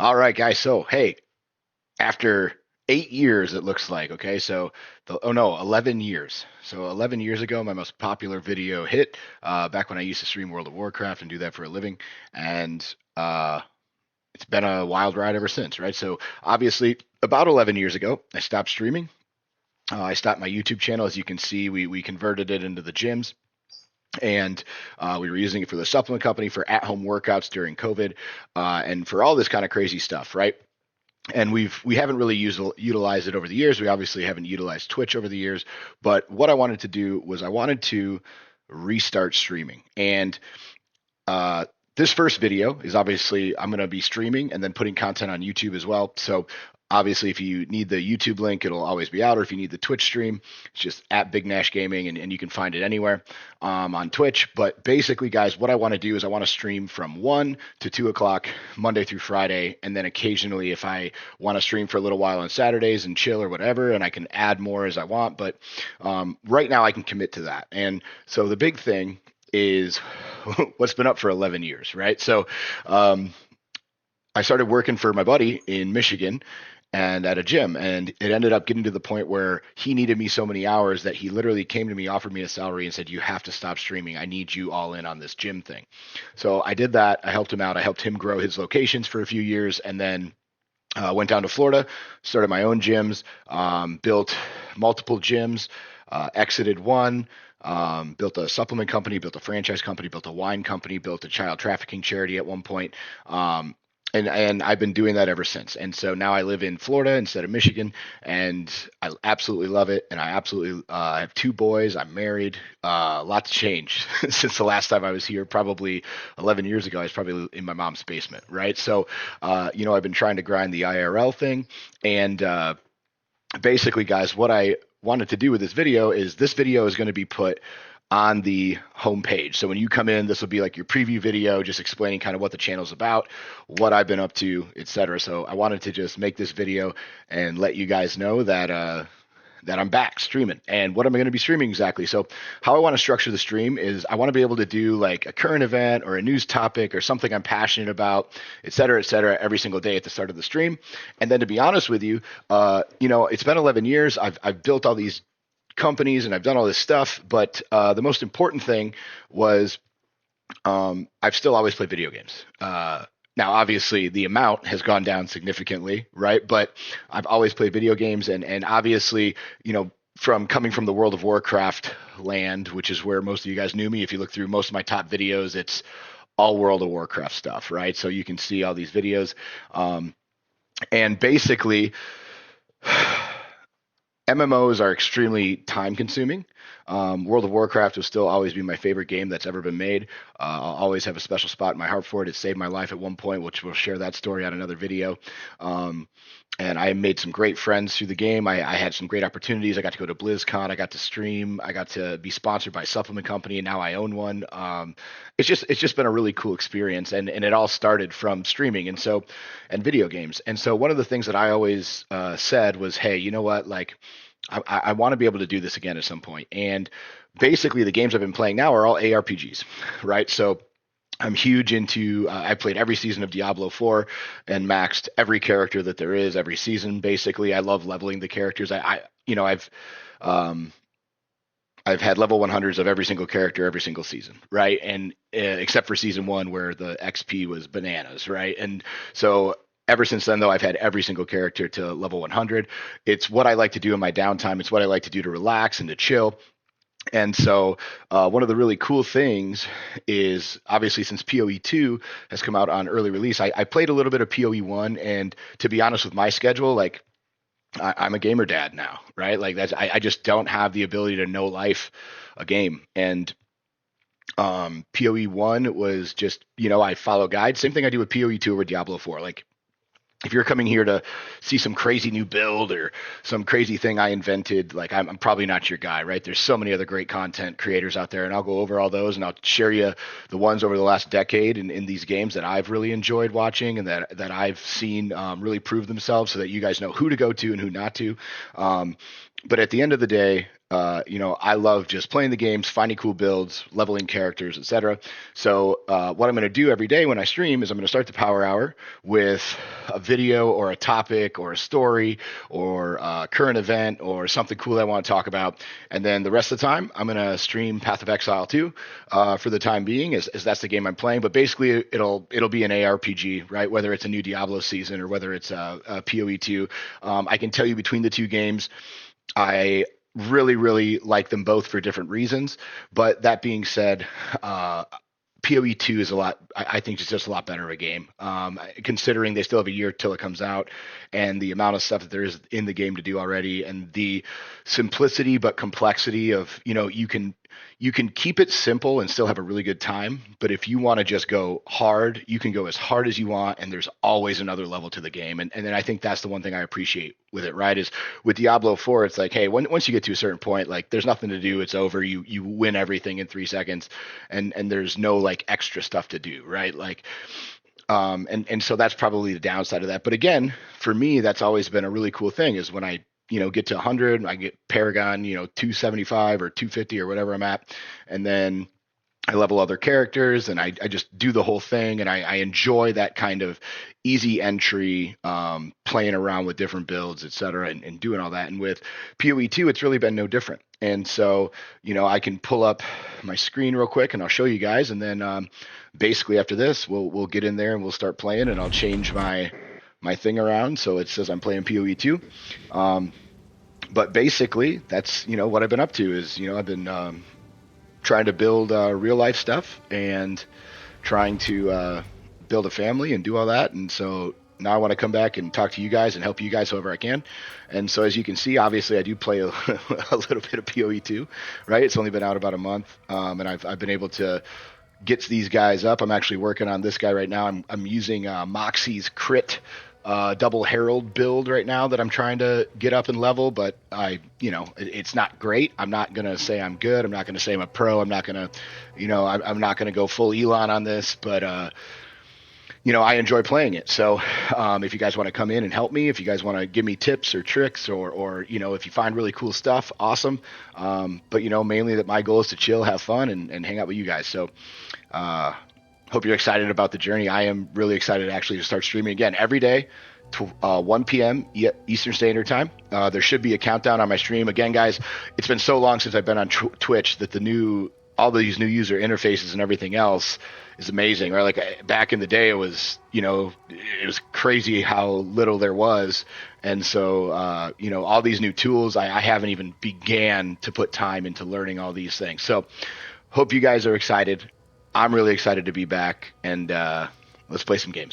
All right, guys. So, hey, after 8 years, it looks like, okay, so oh no, 11 years. So 11 years ago, my most popular video hit, back when I used to stream World of Warcraft and do that for a living. And it's been a wild ride ever since, right? So obviously, about 11 years ago, I stopped streaming. I stopped my YouTube channel. As you can see, we converted it into the gyms. And we were using it for the supplement company for at-home workouts during COVID, and for all this kind of crazy stuff, right? And we haven't really utilized it over the years. We obviously haven't utilized Twitch over the years, but what I wanted to do was I wanted to restart streaming. And uh, this first video is obviously I'm going to be streaming and then putting content on YouTube as well. So obviously, if you need the YouTube link, it'll always be out. Or if you need the Twitch stream, it's just at Big Nash Gaming, and you can find it anywhere on Twitch. But basically, guys, what I want to do is I want to stream from 1 to 2 o'clock Monday through Friday. And then occasionally, if I want to stream for a little while on Saturdays and chill or whatever, and I can add more as I want. But right now, I can commit to that. And so the big thing is what's been up for 11 years, right? So I started working for my buddy in Michigan and at a gym, and it ended up getting to the point where he needed me so many hours that he literally came to me, offered me a salary, and said, "You have to stop streaming. I need you all in on this gym thing." So I did that. I helped him out. I helped him grow his locations for a few years, and then went down to Florida, started my own gyms, built multiple gyms, exited one, built a supplement company, built a franchise company, built a wine company, built a child trafficking charity at one point. And I've been doing that ever since. And so now I live in Florida instead of Michigan, and I absolutely love it. And I absolutely have two boys. I'm married. Lots changed since the last time I was here. Probably 11 years ago, I was probably in my mom's basement, right? So, I've been trying to grind the IRL thing, and basically, guys, what I wanted to do with this video is going to be put on the homepage. So when you come in, this will be like your preview video, just explaining kind of what the channel's about, what I've been up to, etc. So I wanted to just make this video and let you guys know that I'm back streaming. And what am I going to be streaming exactly? So how I want to structure the stream is I want to be able to do like a current event or a news topic or something I'm passionate about, et cetera, every single day at the start of the stream. And then to be honest with you, it's been 11 years. I've built all these companies and I've done all this stuff, but the most important thing was I've still always played video games. Now, obviously, the amount has gone down significantly, right? But I've always played video games, and obviously, from coming from the World of Warcraft land, which is where most of you guys knew me. If you look through most of my top videos, it's all World of Warcraft stuff, right? So you can see all these videos, and basically, MMOs are extremely time consuming. World of Warcraft will still always be my favorite game that's ever been made. I'll always have a special spot in my heart for it. It saved my life at one point, which we'll share that story on another video. And I made some great friends through the game. I had some great opportunities. I got to go to BlizzCon. I got to stream. I got to be sponsored by a supplement company, and now I own one. It's just been a really cool experience, and it all started from streaming and video games. And so one of the things that I always said was, hey, you know what, like. I want to be able to do this again at some point. And basically, the games I've been playing now are all ARPGs, right? So I'm huge into. I played every season of Diablo 4 and maxed every character that there is every season. Basically, I love leveling the characters. Um, I've had level 100s of every single character every single season, right? And except for season one where the XP was bananas, right? And so ever since then, though, I've had every single character to level 100. It's what I like to do in my downtime. It's what I like to do to relax and to chill. And so, one of the really cool things is obviously since PoE 2 has come out on early release, I played a little bit of PoE 1. And to be honest with my schedule, like I'm a gamer dad now, right? Like I just don't have the ability to know life a game. And PoE 1 was just, I follow guides. Same thing I do with PoE 2 or Diablo 4. Like if you're coming here to see some crazy new build or some crazy thing I invented, like I'm probably not your guy, right? There's so many other great content creators out there, and I'll go over all those and I'll share you the ones over the last decade in these games that I've really enjoyed watching and that I've seen really prove themselves, so that you guys know who to go to and who not to. But at the end of the day, I love just playing the games, finding cool builds, leveling characters, etc. So what I'm going to do every day when I stream is I'm going to start the Power Hour with a video or a topic or a story or a current event or something cool I want to talk about, and then the rest of the time I'm going to stream Path of Exile 2 for the time being, as that's the game I'm playing. But basically, it'll be an ARPG, right? Whether it's a new Diablo season or whether it's a PoE 2. I can tell you between the two games. I really, really like them both for different reasons. But that being said, PoE 2 is a lot, I think it's just a lot better of a game. Considering they still have a year till it comes out and the amount of stuff that there is in the game to do already and the simplicity but complexity of, you can keep it simple and still have a really good time. But if you want to just go hard, you can go as hard as you want, and there's always another level to the game. And then I think that's the one thing I appreciate with it, right? Is with Diablo 4, it's like, hey, once you get to a certain point, like there's nothing to do, it's over. You win everything in 3 seconds, and there's no like extra stuff to do, right? Like and so that's probably the downside of that. But again, for me, that's always been a really cool thing is when I get to 100, I get Paragon 275 or 250 or whatever I'm at, and then I level other characters and I just do the whole thing, and I enjoy that kind of easy entry, playing around with different builds, et cetera, and doing all that. And with PoE 2, it's really been no different. And so, I can pull up my screen real quick and I'll show you guys. And then basically after this, we'll get in there and we'll start playing, and I'll change my thing around so it says I'm playing PoE 2. Um, but basically, that's what I've been up to is I've been trying to build real life stuff and trying to build a family and do all that. And so now I want to come back and talk to you guys and help you guys however I can. And so as you can see, obviously I do play a, a little bit of PoE too, right? It's only been out about a month, and I've been able to get these guys up. I'm actually working on this guy right now. I'm using Moxie's crit double herald build right now that I'm trying to get up and level, but it's not great. I'm not gonna say I'm good. I'm not gonna say I'm a pro. I'm not gonna, I'm not gonna go full Elon on this, but I enjoy playing it. So if you guys want to come in and help me, if you guys want to give me tips or tricks, or if you find really cool stuff, awesome. But mainly that my goal is to chill, have fun, and hang out with you guys. So uh, hope you're excited about the journey. I am really excited actually to start streaming again every day, 1 p.m. Eastern Standard Time. There should be a countdown on my stream. Again, guys, it's been so long since I've been on Twitch that all these new user interfaces and everything else is amazing, right? Like back in the day, it was crazy how little there was, and so all these new tools, I haven't even began to put time into learning all these things. So hope you guys are excited. I'm really excited to be back, and let's play some games.